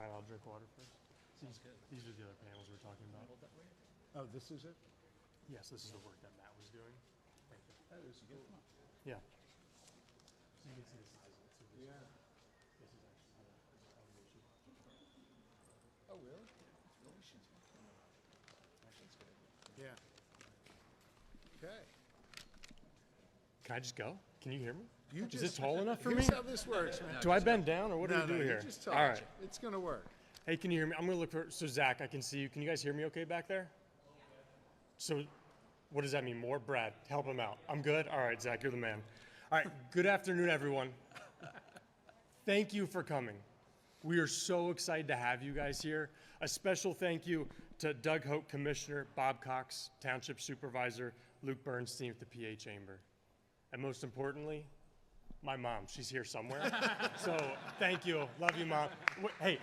Probably I'll drink water first. These are the other panels we're talking about. Oh, this is it? Yes, this is the work that Matt was doing. Thank you. That is cool. Yeah. So you can see the size of it. So Yeah. this is actually the elevation. Oh, really? Yeah. Okay. Can I just go? Can you hear me? You Is it tall enough for me? Here's how this works, man. Do I bend down or what do we do you here? just All talk. right. It's going to work. Hey, can you hear me? I'm going to look for, so Zach, I can see you. Can you guys hear me okay back there? So what does that mean? More? Brad, help him out. I'm good? All right, Zach, you're the man. All right, good afternoon, everyone. Thank you for coming. We are so excited to have you guys here. A special thank you to Doug Hoke, Commissioner, Bob Cox, Township Supervisor, Luke Bernstein at the PA Chamber. And most importantly, my mom. She's here somewhere. So thank you. Love you, Mom. Hey,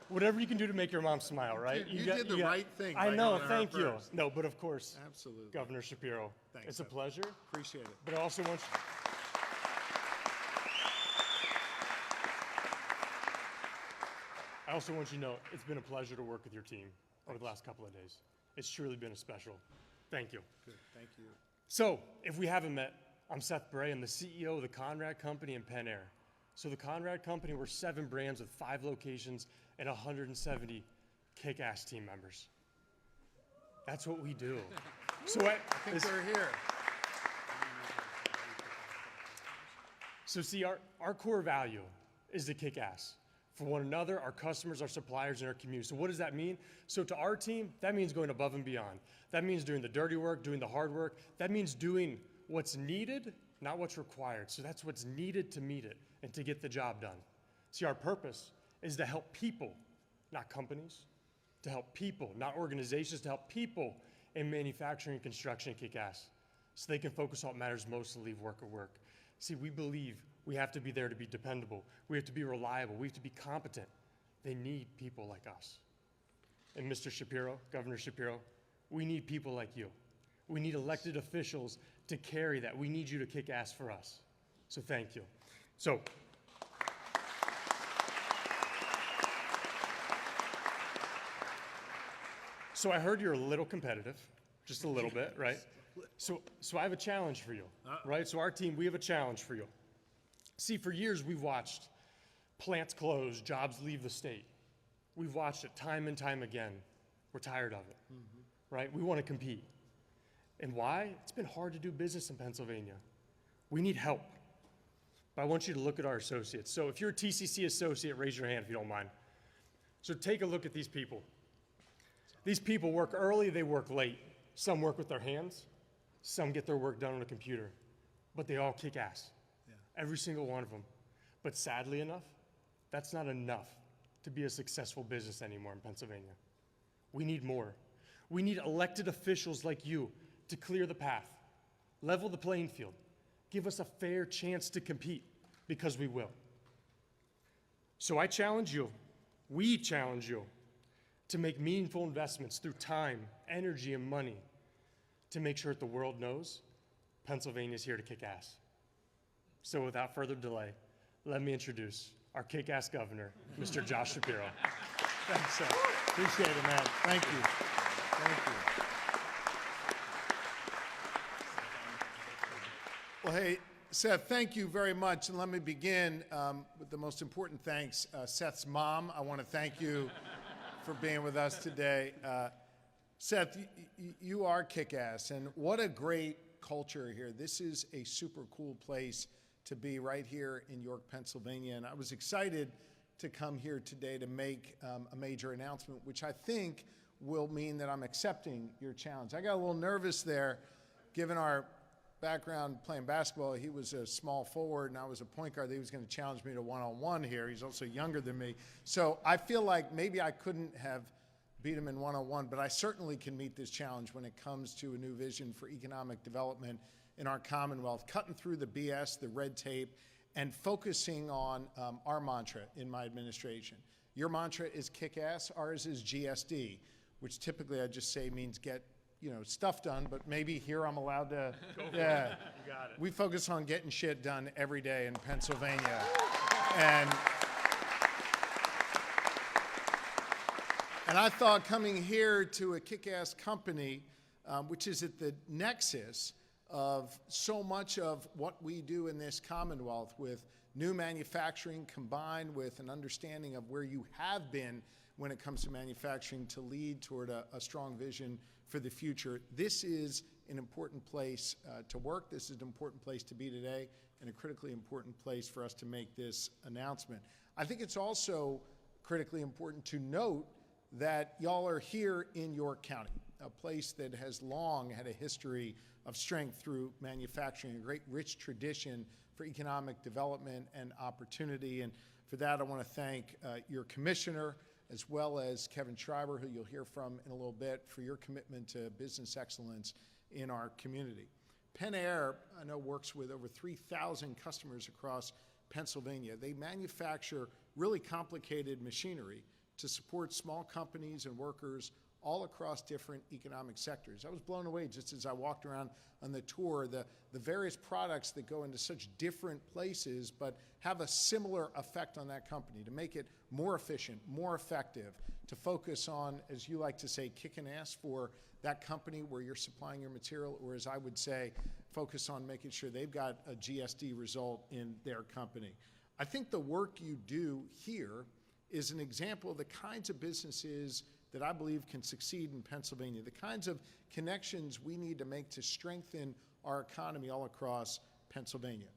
whatever you can do to make your mom smile, right? You did the right thing. I by know, going to her thank you. first. No, but of course, Absolutely. Governor Shapiro. Thanks, It's a Evan. pleasure. Appreciate it. But I also want you, to know it's been a pleasure to work with your team over the last couple of days. It's truly been a special. Thank you. Good. Thank you. So, if we haven't met, I'm Seth Bray. I'm the CEO of the Conrad Company in Penn Air. So the Conrad Company, we're 7 brands with 5 locations and 170 kick-ass team members. That's what we do. So I think they're here. So see, our core value is to kick ass for one another, our customers, our suppliers, and our community. So what does that mean? So to our team, that means going above and beyond. That means doing the dirty work, doing the hard work. That means doing what's needed, not what's required. So that's what's needed to meet it and to get the job done. See, our purpose is to help people, not companies, to help people, not organizations, to help people in manufacturing and construction kick ass so they can focus on what matters most and leave work at work. See, we believe we have to be there to be dependable. We have to be reliable. We have to be competent. They need people like us. And Mr. Shapiro, Governor Shapiro, we need people like you. We need elected officials to carry that. We need you to kick ass for us. So thank you. So I heard you're a little competitive, just a little bit, right? So I have a challenge for you, right? So our team, we have a challenge for you. See, for years we've watched plants close, jobs leave the state. We've watched it time and time again. We're tired of it, right? We want to compete. And why? It's been hard to do business in Pennsylvania. We need help. But I want you to look at our associates. So if you're a TCC associate, raise your hand if you don't mind. So take a look at these people. These people work early, they work late. Some work with their hands, some get their work done on a computer, but they all kick ass. Yeah. Every single one of them. But sadly enough, that's not enough to be a successful business anymore in Pennsylvania. We need more. We need elected officials like you to clear the path, level the playing field, give us a fair chance to compete, because we will. So I challenge you, we challenge you, to make meaningful investments through time, energy, and money to make sure that the world knows Pennsylvania is here to kick ass. So without further delay, let me introduce our kick-ass governor, Mr. Josh Shapiro. Thanks, sir. Appreciate it, man. Thank you. Thank you. Well, hey, Seth, thank you very much. And let me begin with the most important thanks. Seth's mom, I want to thank you for being with us today. Seth, you are kick-ass, and what a great culture here. This is a super cool place to be right here in York, Pennsylvania, and I was excited to come here today to make a major announcement, which I think will mean that I'm accepting your challenge. I got a little nervous there, given our background playing basketball. He was a small forward and I was a point guard. He was going to challenge me to one-on-one here. He's also younger than me. So I feel like maybe I couldn't have beat him in one-on-one, but I certainly can meet this challenge when it comes to a new vision for economic development in our Commonwealth, cutting through the BS, the red tape, and focusing on our mantra in my administration. Your mantra is kick ass, ours is GSD, which typically I just say means get stuff done, but maybe here I'm allowed to, yeah. You got it. We focus on getting shit done every day in Pennsylvania. And And I thought coming here to a kick-ass company, which is at the nexus of so much of what we do in this Commonwealth with new manufacturing combined with an understanding of where you have been when it comes to manufacturing to lead toward a strong vision for the future. This is an important place to work. This is an important place to be today and a critically important place for us to make this announcement. I think it's also critically important to note that y'all are here in York County, a place that has long had a history of strength through manufacturing, a great rich tradition for economic development and opportunity. And for that, I want to thank your commissioner, as well as Kevin Schreiber, who you'll hear from in a little bit, for your commitment to business excellence in our community. Penn Air, I know, works with over 3,000 customers across Pennsylvania. They manufacture really complicated machinery to support small companies and workers all across different economic sectors. I was blown away just as I walked around on the tour, the various products that go into such different places but have a similar effect on that company to make it more efficient, more effective, to focus on, as you like to say, kicking ass for that company where you're supplying your material, or as I would say, focus on making sure they've got a GSD result in their company. I think the work you do here is an example of the kinds of businesses that I believe can succeed in Pennsylvania, the kinds of connections we need to make to strengthen our economy all across Pennsylvania.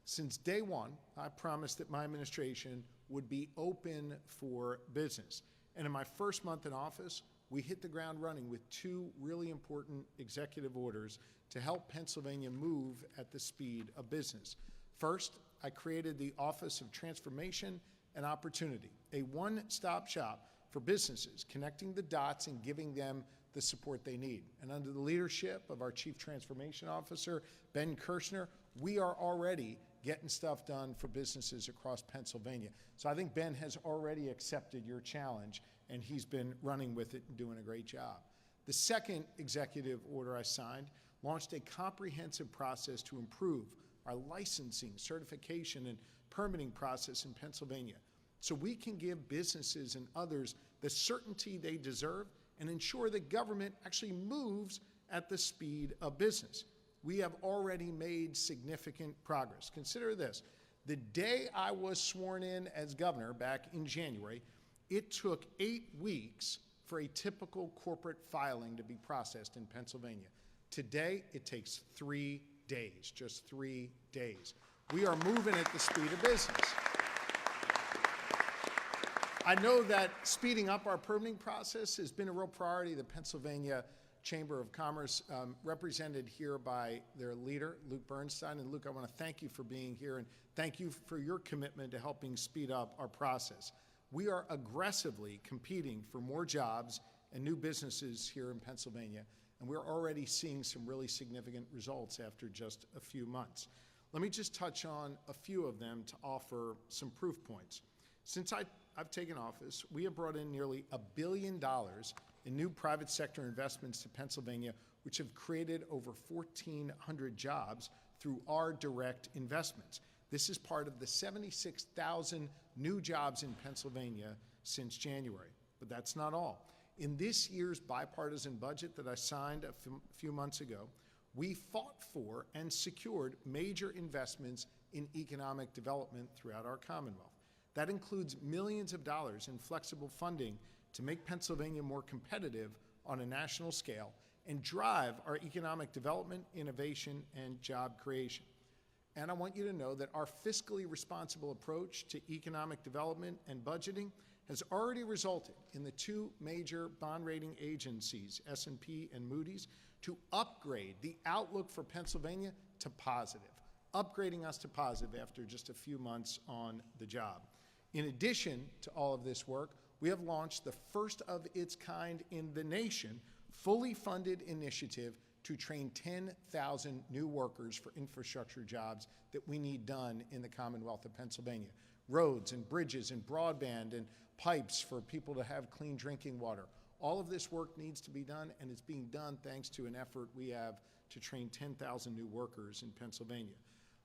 Since day one, I promised that my administration would be open for business. And in my first month in office, we hit the ground running with two really important executive orders to help Pennsylvania move at the speed of business. First, I created the Office of Transformation and Opportunity, a one-stop shop for businesses, connecting the dots and giving them the support they need. And under the leadership of our Chief Transformation Officer, Ben Kirshner, we are already getting stuff done for businesses across Pennsylvania. So I think Ben has already accepted your challenge, and he's been running with it and doing a great job. The second executive order I signed launched a comprehensive process to improve our licensing, certification, and permitting process in Pennsylvania, so we can give businesses and others the certainty they deserve and ensure that government actually moves at the speed of business. We have already made significant progress. Consider this. The day I was sworn in as governor back in January, it took 8 weeks for a typical corporate filing to be processed in Pennsylvania. Today, it takes 3 days, just 3 days. We are moving at the speed of business. I know that speeding up our permitting process has been a real priority. The Pennsylvania Chamber of Commerce, represented here by their leader, Luke Bernstein. And Luke, I want to thank you for being here and thank you for your commitment to helping speed up our process. We are aggressively competing for more jobs and new businesses here in Pennsylvania, and we're already seeing some really significant results after just a few months. Let me just touch on a few of them to offer some proof points. Since I've taken office, we have brought in nearly $1 billion in new private sector investments to Pennsylvania, which have created over 1,400 jobs through our direct investments. This is part of the 76,000 new jobs in Pennsylvania since January. But that's not all. In this year's bipartisan budget that I signed a few months ago, we fought for and secured major investments in economic development throughout our Commonwealth. That includes millions of dollars in flexible funding to make Pennsylvania more competitive on a national scale and drive our economic development, innovation, and job creation. And I want you to know that our fiscally responsible approach to economic development and budgeting has already resulted in the two major bond rating agencies, S&P and Moody's, to upgrade the outlook for Pennsylvania to positive, upgrading us to positive after just a few months on the job. In addition to all of this work, we have launched the first of its kind in the nation, fully funded initiative to train 10,000 new workers for infrastructure jobs that we need done in the Commonwealth of Pennsylvania. Roads and bridges and broadband and pipes for people to have clean drinking water. All of this work needs to be done, and it's being done thanks to an effort we have to train 10,000 new workers in Pennsylvania.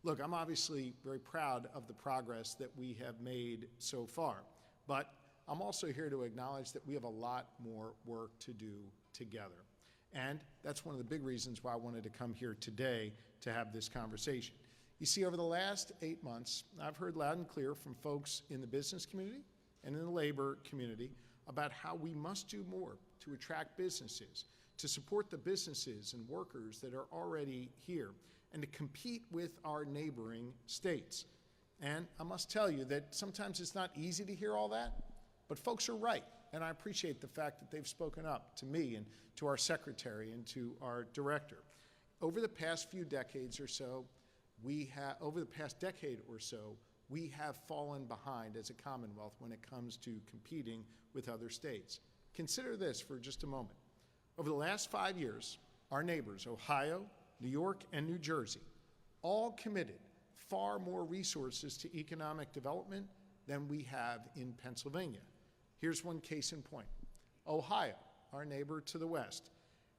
Look, I'm obviously very proud of the progress that we have made so far, but I'm also here to acknowledge that we have a lot more work to do together. And that's one of the big reasons why I wanted to come here today to have this conversation. You see, over the last 8 months, I've heard loud and clear from folks in the business community and in the labor community about how we must do more to attract businesses, to support the businesses and workers that are already here, and to compete with our neighboring states. And I must tell you that sometimes it's not easy to hear all that, but folks are right. And I appreciate the fact that they've spoken up to me and to our secretary and to our director. Over the past few decades or so, over the past decade or so, we have fallen behind as a Commonwealth when it comes to competing with other states. Consider this for just a moment. Over the last 5 years, our neighbors, Ohio, New York, and New Jersey, all committed far more resources to economic development than we have in Pennsylvania. Here's one case in point. Ohio, our neighbor to the west,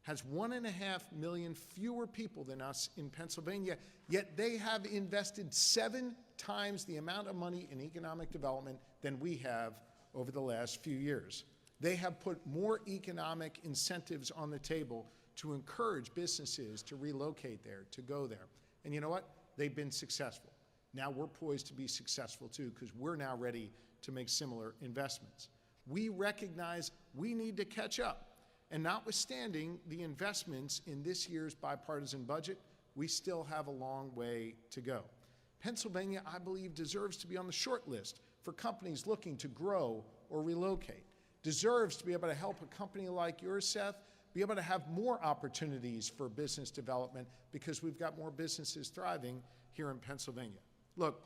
has 1.5 million fewer people than us in Pennsylvania, yet they have invested 7 times the amount of money in economic development than we have over the last few years. They have put more economic incentives on the table to encourage businesses to relocate there, to go there. And you know what? They've been successful. Now we're poised to be successful too, because we're now ready to make similar investments. We recognize we need to catch up. And notwithstanding the investments in this year's bipartisan budget, we still have a long way to go. Pennsylvania, I believe, deserves to be on the short list for companies looking to grow or relocate. Deserves to be able to help a company like yours, Seth, be able to have more opportunities for business development because we've got more businesses thriving here in Pennsylvania. Look,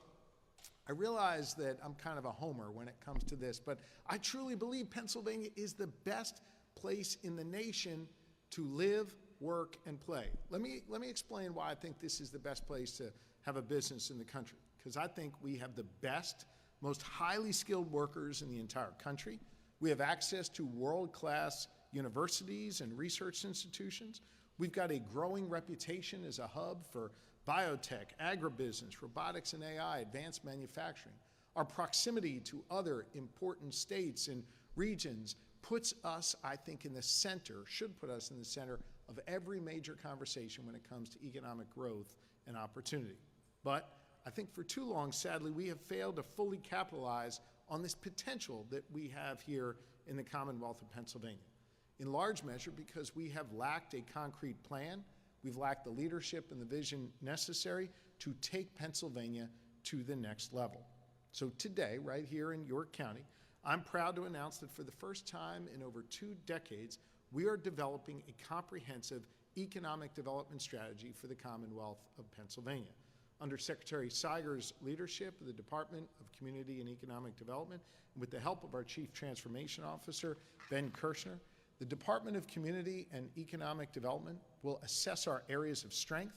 I realize that I'm kind of a homer when it comes to this, but I truly believe Pennsylvania is the best place in the nation to live, work, and play. Let me explain why I think this is the best place to have a business in the country. Because I think we have the best, most highly skilled workers in the entire country. We have access to world-class universities and research institutions. We've got a growing reputation as a hub for biotech, agribusiness, robotics and AI, advanced manufacturing. Our proximity to other important states and regions puts us, I think, in the center, should put us in the center of every major conversation when it comes to economic growth and opportunity. But I think for too long, sadly, we have failed to fully capitalize on this potential that we have here in the Commonwealth of Pennsylvania. In large measure because we have lacked a concrete plan, we've lacked the leadership and the vision necessary to take Pennsylvania to the next level. So today, right here in York County, I'm proud to announce that for the first time in over 2 decades, we are developing a comprehensive economic development strategy for the Commonwealth of Pennsylvania. Under Secretary Seiger's leadership of the Department of Community and Economic Development, and with the help of our Chief Transformation Officer, Ben Kirshner, the Department of Community and Economic Development will assess our areas of strength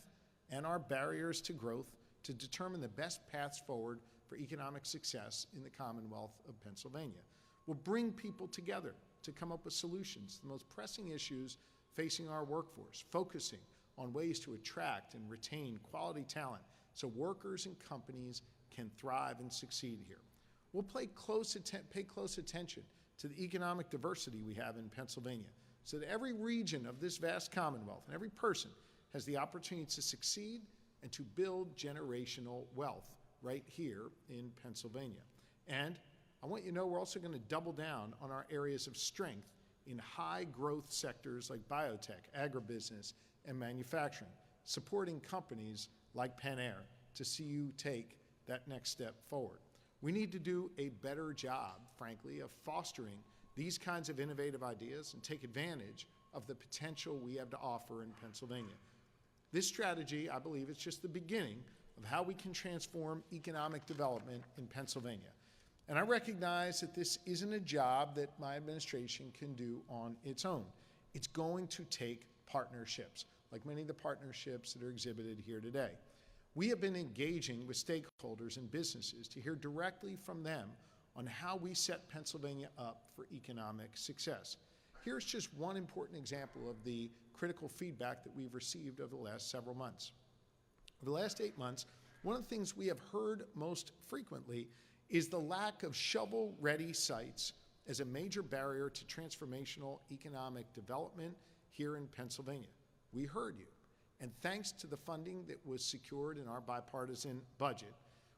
and our barriers to growth to determine the best paths forward for economic success in the Commonwealth of Pennsylvania. We'll bring people together to come up with solutions to the most pressing issues facing our workforce, focusing on ways to attract and retain quality talent so workers and companies can thrive and succeed here. We'll pay close attention to the economic diversity we have in Pennsylvania so that every region of this vast Commonwealth and every person has the opportunity to succeed and to build generational wealth right here in Pennsylvania. And I want you to know we're also going to double down on our areas of strength in high growth sectors like biotech, agribusiness, and manufacturing, supporting companies like Panair to see you take that next step forward. We need to do a better job, frankly, of fostering these kinds of innovative ideas and take advantage of the potential we have to offer in Pennsylvania. This strategy, I believe, is just the beginning of how we can transform economic development in Pennsylvania. And I recognize that this isn't a job that my administration can do on its own. It's going to take partnerships, like many of the partnerships that are exhibited here today. We have been engaging with stakeholders and businesses to hear directly from them on how we set Pennsylvania up for economic success. Here's just one important example of the critical feedback that we've received over the last several months. Over the last 8 months, one of the things we have heard most frequently is the lack of shovel-ready sites as a major barrier to transformational economic development here in Pennsylvania. We heard you. And thanks to the funding that was secured in our bipartisan budget,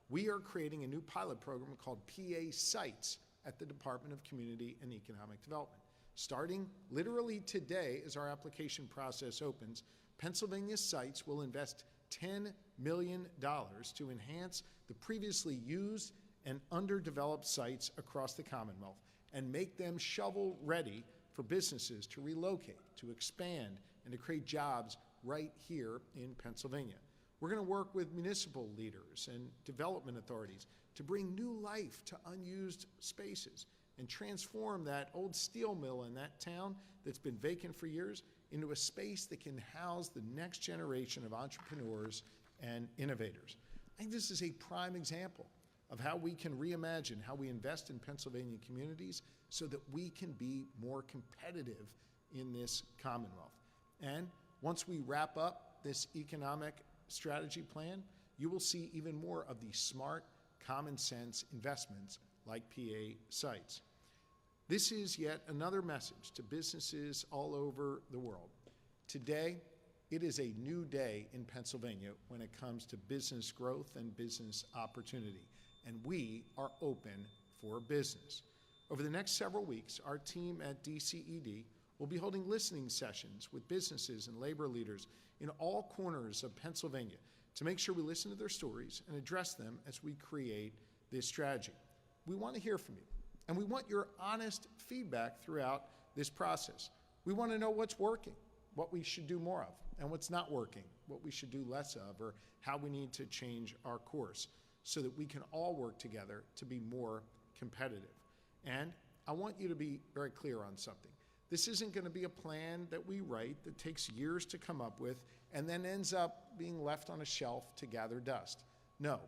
we are creating a new pilot program called PA Sites at the Department of Community and Economic Development. Starting literally today as our application process opens, Pennsylvania Sites will invest $10 million to enhance the previously used and underdeveloped sites across the Commonwealth and make them shovel-ready for businesses to relocate, to expand, and to create jobs right here in Pennsylvania. We're going to work with municipal leaders and development authorities to bring new life to unused spaces and transform that old steel mill in that town that's been vacant for years into a space that can house the next generation of entrepreneurs and innovators. I think this is a prime example of how we can reimagine how we invest in Pennsylvania communities so that we can be more competitive in this Commonwealth. And once we wrap up this economic strategy plan, you will see even more of these smart, common sense investments like PA Sites. This is yet another message to businesses all over the world. Today, it is a new day in Pennsylvania when it comes to business growth and business opportunity, and we are open for business. Over the next several weeks, our team at DCED will be holding listening sessions with businesses and labor leaders in all corners of Pennsylvania to make sure we listen to their stories and address them as we create this strategy. We want to hear from you, and we want your honest feedback throughout this process. We want to know what's working, what we should do more of, and what's not working, what we should do less of, or how we need to change our course so that we can all work together to be more competitive. And I want you to be very clear on something. This isn't going to be a plan that we write that takes years to come up with and then ends up being left on a shelf to gather dust. No,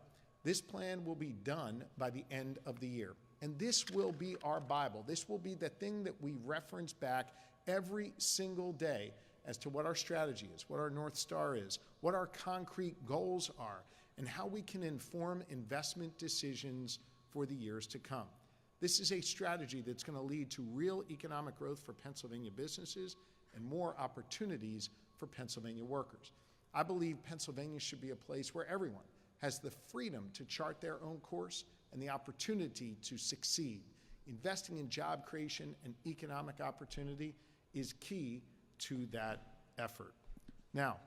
this plan will be done by the end of the year. And this will be our Bible. This will be the thing that we reference back every single day as to what our strategy is, what our North Star is, what our concrete goals are, and how we can inform investment decisions for the years to come. This is a strategy that's going to lead to real economic growth for Pennsylvania businesses and more opportunities for Pennsylvania workers. I believe Pennsylvania should be a place where everyone has the freedom to chart their own course and the opportunity to succeed. Investing in job creation and economic opportunity is key to that effort. Now,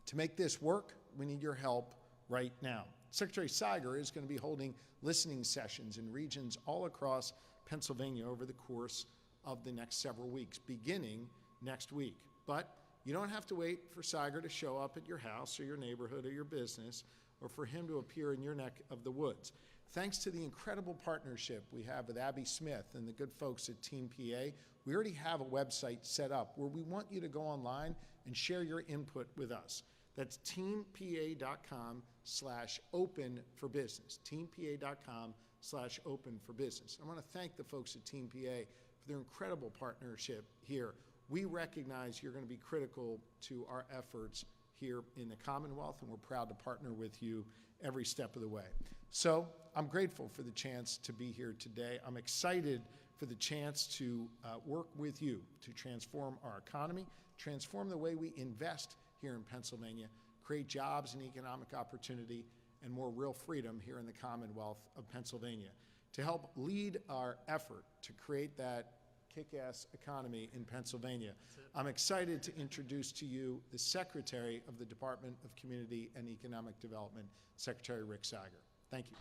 to make this work, we need your help right now. Secretary Siger is going to be holding listening sessions in regions all across Pennsylvania over the course of the next several weeks, beginning next week. But you don't have to wait for Siger to show up at your house or your neighborhood or your business, or for him to appear in your neck of the woods. Thanks to the incredible partnership we have with Abby Smith and the good folks at Team PA, we already have a website set up where we want you to go online and share your input with us. That's teampa.com/open for business. teampa.com/open for business. I want to thank the folks at Team PA for their incredible partnership here. We recognize you're going to be critical to our efforts here in the Commonwealth, and we're proud to partner with you every step of the way. So I'm grateful for the chance to be here today. I'm excited for the chance to work with you to transform our economy, transform the way we invest here in Pennsylvania, create jobs and economic opportunity, and more real freedom here in the Commonwealth of Pennsylvania. To help lead our effort to create that kick-ass economy in Pennsylvania, I'm excited to introduce to you the Secretary of the Department of Community and Economic Development, Secretary Rick Siger. Thank you.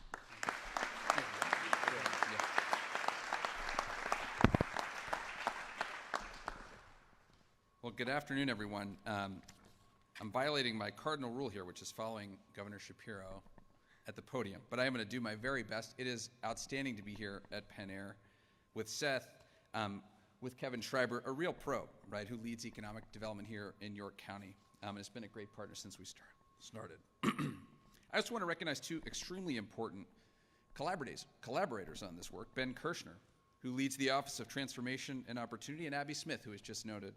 Well, good afternoon, everyone. I'm violating my cardinal rule here, which is following Governor Shapiro at the podium, but I am going to do my very best. It is outstanding to be here at Penn Air with Seth, with Kevin Schreiber, a real pro, right, who leads economic development here in York County. And it's been a great partner since we started. I just want to recognize two extremely important collaborators on this work, Ben Kirshner, who leads the Office of Transformation and Opportunity, and Abby Smith, who was just noted,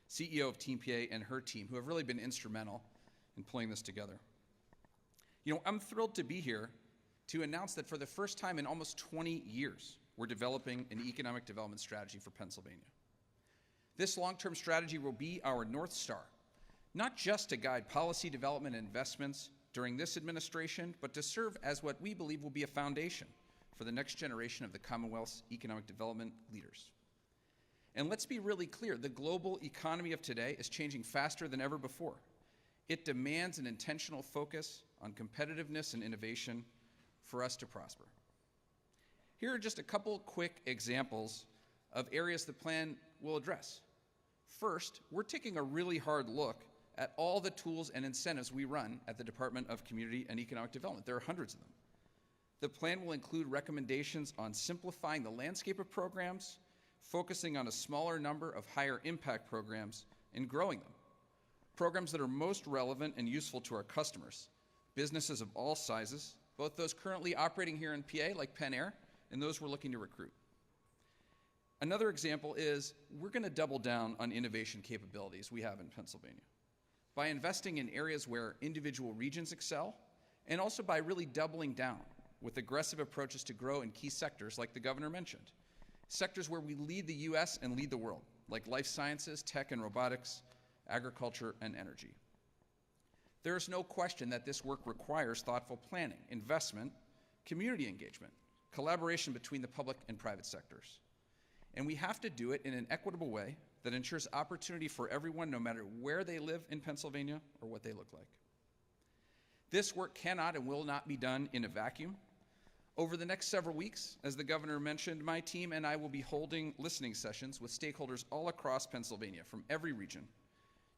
CEO of Team PA, and her team, who have really been instrumental in pulling this together. You know, I'm thrilled to be here to announce that for the first time in almost 20 years, we're developing an economic development strategy for Pennsylvania. This long-term strategy will be our North Star, not just to guide policy development and investments during this administration, but to serve as what we believe will be a foundation for the next generation of the Commonwealth's economic development leaders. And let's be really clear, the global economy of today is changing faster than ever before. It demands an intentional focus on competitiveness and innovation for us to prosper. Here are just a couple quick examples of areas the plan will address. First, we're taking a really hard look at all the tools and incentives we run at the Department of Community and Economic Development. There are hundreds of them. The plan will include recommendations on simplifying the landscape of programs, focusing on a smaller number of higher impact programs, and growing them. Programs that are most relevant and useful to our customers, businesses of all sizes, both those currently operating here in PA, like Penn Air, and those we're looking to recruit. Another example is we're going to double down on innovation capabilities we have in Pennsylvania by investing in areas where individual regions excel, and also by really doubling down with aggressive approaches to grow in key sectors like the governor mentioned. Sectors where we lead the US and lead the world, like life sciences, tech and robotics, agriculture, and energy. There is no question that this work requires thoughtful planning, investment, community engagement, collaboration between the public and private sectors. And we have to do it in an equitable way that ensures opportunity for everyone, no matter where they live in Pennsylvania or what they look like. This work cannot and will not be done in a vacuum. Over the next several weeks, as the governor mentioned, my team and I will be holding listening sessions with stakeholders all across Pennsylvania from every region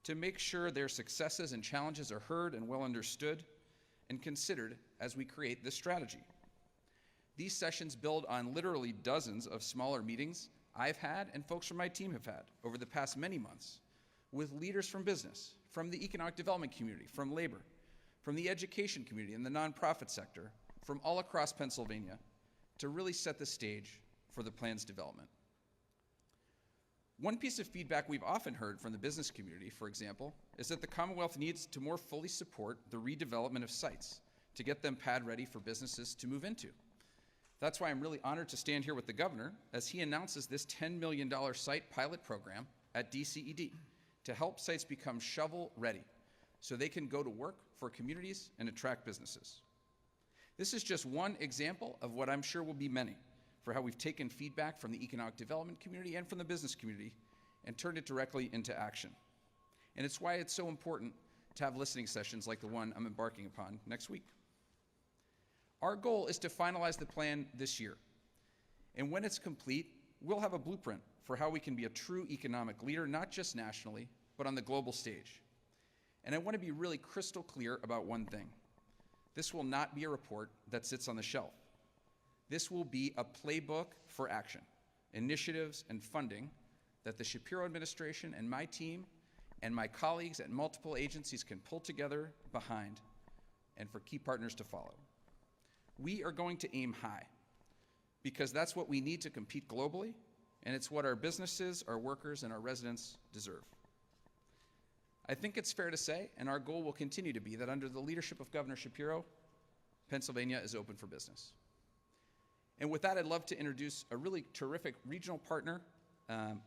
to make sure their successes and challenges are heard and well understood and considered as we create this strategy. These sessions build on literally dozens of smaller meetings I've had and folks from my team have had over the past many months with leaders from business, from the economic development community, from labor, from the education community and the nonprofit sector, from all across Pennsylvania to really set the stage for the plan's development. One piece of feedback we've often heard from the business community, for example, is that the Commonwealth needs to more fully support the redevelopment of sites to get them pad ready for businesses to move into. That's why I'm really honored to stand here with the governor as he announces this $10 million site pilot program at DCED to help sites become shovel ready so they can go to work for communities and attract businesses. This is just one example of what I'm sure will be many for how we've taken feedback from the economic development community and from the business community and turned it directly into action. And it's why it's so important to have listening sessions like the one I'm embarking upon next week. Our goal is to finalize the plan this year. And when it's complete, we'll have a blueprint for how we can be a true economic leader, not just nationally, but on the global stage. And I want to be really crystal clear about one thing. This will not be a report that sits on the shelf. This will be a playbook for action, initiatives and funding that the Shapiro administration and my team and my colleagues at multiple agencies can pull together behind and for key partners to follow. We are going to aim high because that's what we need to compete globally, and it's what our businesses, our workers, and our residents deserve. I think it's fair to say, and our goal will continue to be, that under the leadership of Governor Shapiro, Pennsylvania is open for business. And with that, I'd love to introduce a really terrific regional partner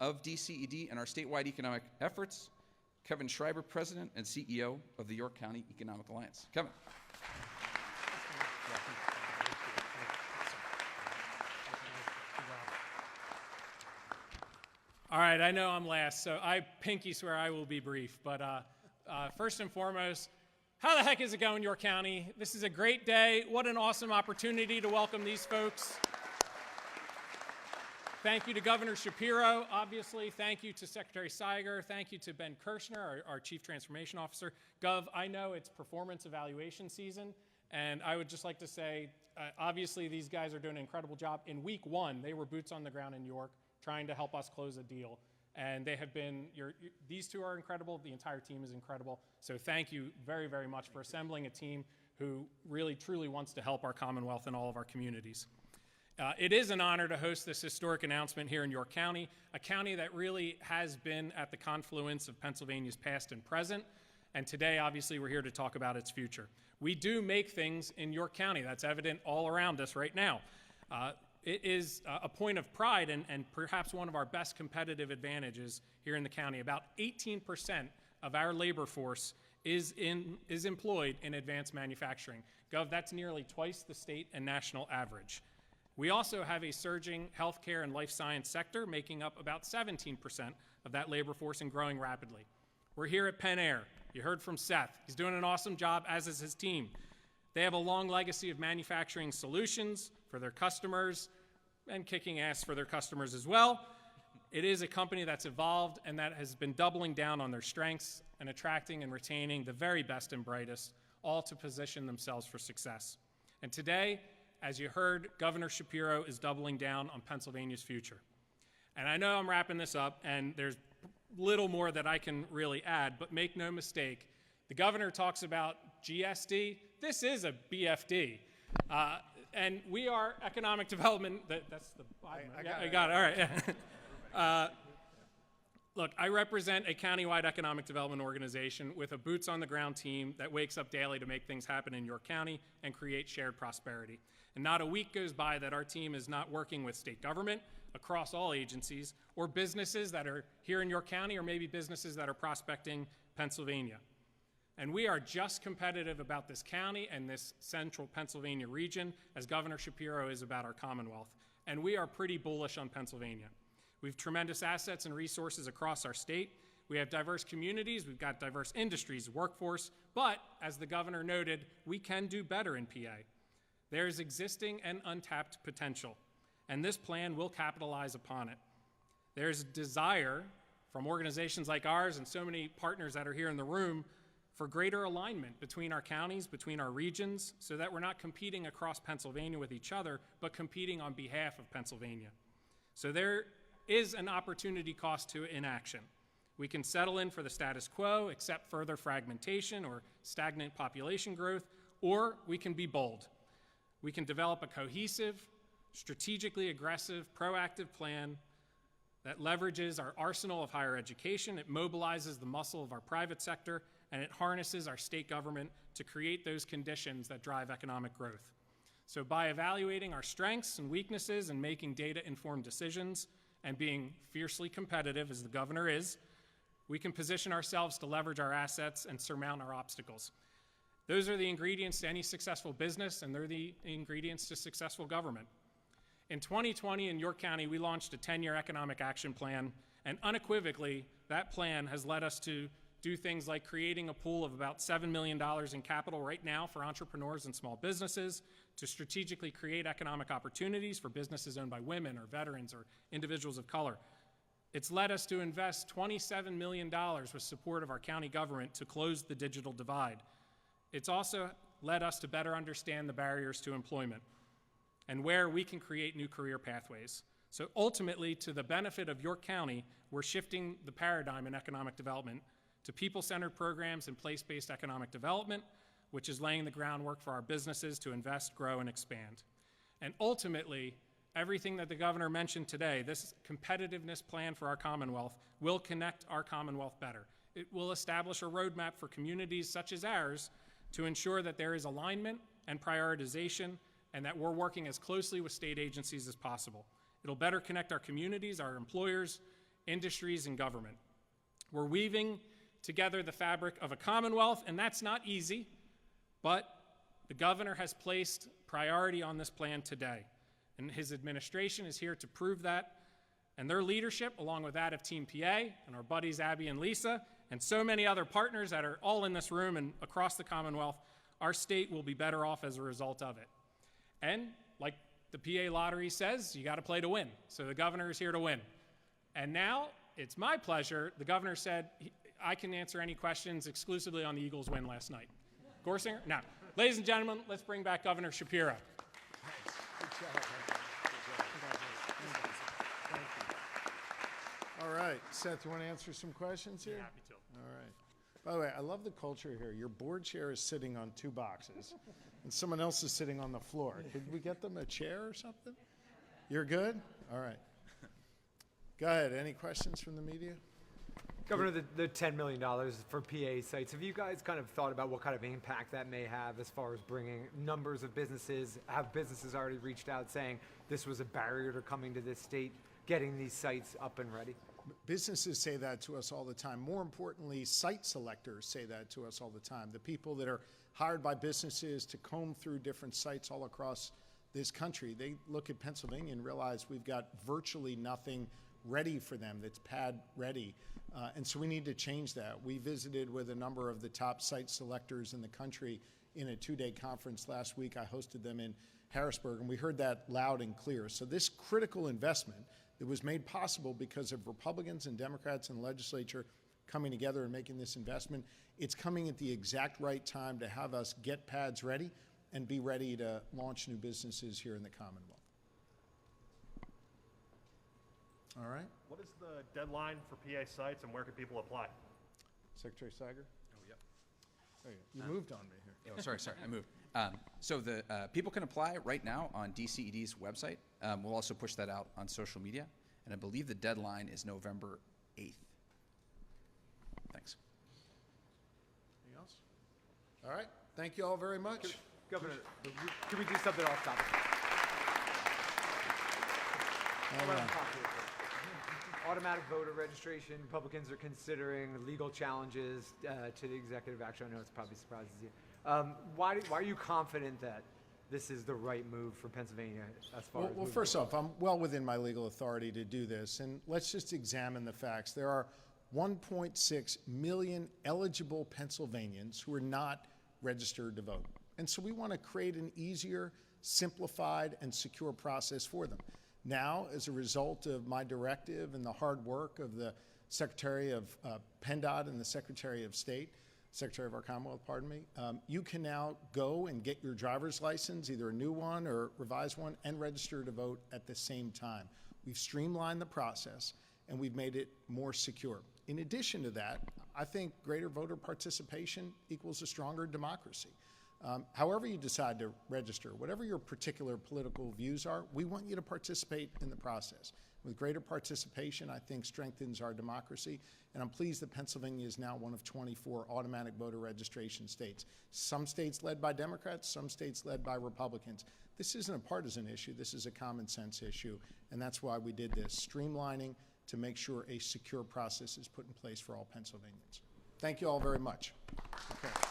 of DCED and our statewide economic efforts, Kevin Schreiber, President and CEO of the York County Economic Alliance. Kevin. All right, I know I'm last, so I pinky swear I will be brief. But first and foremost, how the heck is it going, York County? This is a great day. What an awesome opportunity to welcome these folks. Thank you to Governor Shapiro, obviously. Thank you to Secretary Seiger. Thank you to Ben Kirshner, our Chief Transformation Officer. Gov, I know it's performance evaluation season, and I would just like to say, obviously these guys are doing an incredible job. In week one, they were boots on the ground in York, trying to help us close a deal. And they have been, these two are incredible, the entire team is incredible. So thank you very, very much for assembling a team who really, truly wants to help our Commonwealth and all of our communities. It is an honor to host this historic announcement here in York County, a county that really has been at the confluence of Pennsylvania's past and present. And today, obviously, we're here to talk about its future. We do make things in York County. That's evident all around us right now. it is a point of pride and perhaps one of our best competitive advantages here in the county. About 18% of our labor force is employed in advanced manufacturing. Gov, that's nearly twice the state and national average. We also have a surging healthcare and life science sector, making up about 17% of that labor force and growing rapidly. We're here at Penn Air. You heard from Seth. He's doing an awesome job, as is his team. They have a long legacy of manufacturing solutions for their customers and kicking ass for their customers as well. It is a company that's evolved and that has been doubling down on their strengths and attracting and retaining the very best and brightest, all to position themselves for success. And today, as you heard, Governor Shapiro is doubling down on Pennsylvania's future. And I know I'm wrapping this up, and there's little more that I can really add, but make no mistake, the governor talks about GSD. This is a BFD. And we are economic development. That's the bottom. I got it. All right. Yeah. Look, I represent a countywide economic development organization with a boots-on-the-ground team that wakes up daily to make things happen in York County and create shared prosperity. And not a week goes by that our team is not working with state government across all agencies or businesses that are here in York County or maybe businesses that are prospecting Pennsylvania. And we are just competitive about this county and this central Pennsylvania region as Governor Shapiro is about our Commonwealth. And we are pretty bullish on Pennsylvania. We have tremendous assets and resources across our state. We have diverse communities, we've got diverse industries, workforce, but as the governor noted, we can do better in PA. There is existing and untapped potential, and this plan will capitalize upon it. There's desire from organizations like ours and so many partners that are here in the room for greater alignment between our counties, between our regions, so that we're not competing across Pennsylvania with each other, but competing on behalf of Pennsylvania. So there is an opportunity cost to inaction. We can settle in for the status quo, accept further fragmentation or stagnant population growth, or we can be bold. We can develop a cohesive, strategically aggressive, proactive plan that leverages our arsenal of higher education, it mobilizes the muscle of our private sector, and it harnesses our state government to create those conditions that drive economic growth. So by evaluating our strengths and weaknesses and making data-informed decisions and being fiercely competitive, as the governor is, we can position ourselves to leverage our assets and surmount our obstacles. Those are the ingredients to any successful business, and they're the ingredients to successful government. In 2020 in York County, we launched a 10-year economic action plan, and unequivocally, that plan has led us to do things like creating a pool of about $7 million in capital right now for entrepreneurs and small businesses, to strategically create economic opportunities for businesses owned by women or veterans or individuals of color. It's led us to invest $27 million with support of our county government to close the digital divide. It's also led us to better understand the barriers to employment and where we can create new career pathways. So ultimately, to the benefit of York County, we're shifting the paradigm in economic development to people-centered programs and place-based economic development, which is laying the groundwork for our businesses to invest, grow, and expand. And ultimately, everything that the governor mentioned today, this competitiveness plan for our Commonwealth, will connect our Commonwealth better. It will establish a roadmap for communities such as ours to ensure that there is alignment and prioritization and that we're working as closely with state agencies as possible. It'll better connect our communities, our employers, industries, and government. We're weaving together the fabric of a Commonwealth, and that's not easy, but the governor has placed priority on this plan today, and his administration is here to prove that, and their leadership, along with that of Team PA and our buddies Abby and Lisa, and so many other partners that are all in this room and across the Commonwealth, our state will be better off as a result of it. And like the PA lottery says, you got to play to win. So the governor is here to win. And now it's my pleasure. The governor said I can answer any questions exclusively on the Eagles' win last night. Gorsinger? No. Ladies and gentlemen, let's bring back Governor Shapiro. Thanks. Good job. Thank you. All right. Seth, you want to answer some questions here? Yeah, happy to. All right. By the way, I love the culture here. Your board chair is sitting on 2 boxes, and someone else is sitting on the floor. Could we get them a chair or something? You're good? All right. Go ahead. Any questions from the media? Governor, the $10 million for PA sites, have you guys kind of thought about what kind of impact that may have as far as bringing numbers of businesses? Have businesses already reached out saying this was a barrier to coming to this state, getting these sites up and ready? Businesses say that to us all the time. More importantly, site selectors say that to us all the time. The people that are hired by businesses to comb through different sites all across this country, they look at Pennsylvania and realize we've got virtually nothing ready for them that's pad ready. And so we need to change that. We visited with a number of the top site selectors in the country in a 2-day conference last week. I hosted them in Harrisburg, and we heard that loud and clear. So this critical investment that was made possible because of Republicans and Democrats in the legislature coming together and making this investment, it's coming at the exact right time to have us get pads ready and be ready to launch new businesses here in the Commonwealth. All right. What is the deadline for PA sites and where can people apply? Secretary Siger? Oh, yep. There you go. You moved on me here. Oh, sorry, I moved. So the people can apply right now on DCED's website. We'll also push that out on social media, and I believe the deadline is November 8th. Thanks. Anything else? All right. Thank you all very much. Governor, can we do something off topic? Automatic voter registration. Republicans are considering legal challenges to the executive action. I know it's probably surprises you. Why are you confident that this is the right move for Pennsylvania as far as? Well, first off, I'm well within my legal authority to do this, and let's just examine the facts. There are 1.6 million eligible Pennsylvanians who are not registered to vote. And so we want to create an easier, simplified, and secure process for them. Now, as a result of my directive and the hard work of the Secretary of PennDOT and the Secretary of State, Secretary of our Commonwealth, pardon me, you can now go and get your driver's license, either a new one or revised one, and register to vote at the same time. We've streamlined the process, and we've made it more secure. In addition to that, I think greater voter participation equals a stronger democracy. However you decide to register, whatever your particular political views are, we want you to participate in the process. With greater participation, I think strengthens our democracy, and I'm pleased that Pennsylvania is now one of 24 automatic voter registration states. Some states led by Democrats, some states led by Republicans. This isn't a partisan issue, this is a common sense issue, and that's why we did this, streamlining to make sure a secure process is put in place for all Pennsylvanians. Thank you all very much. Okay.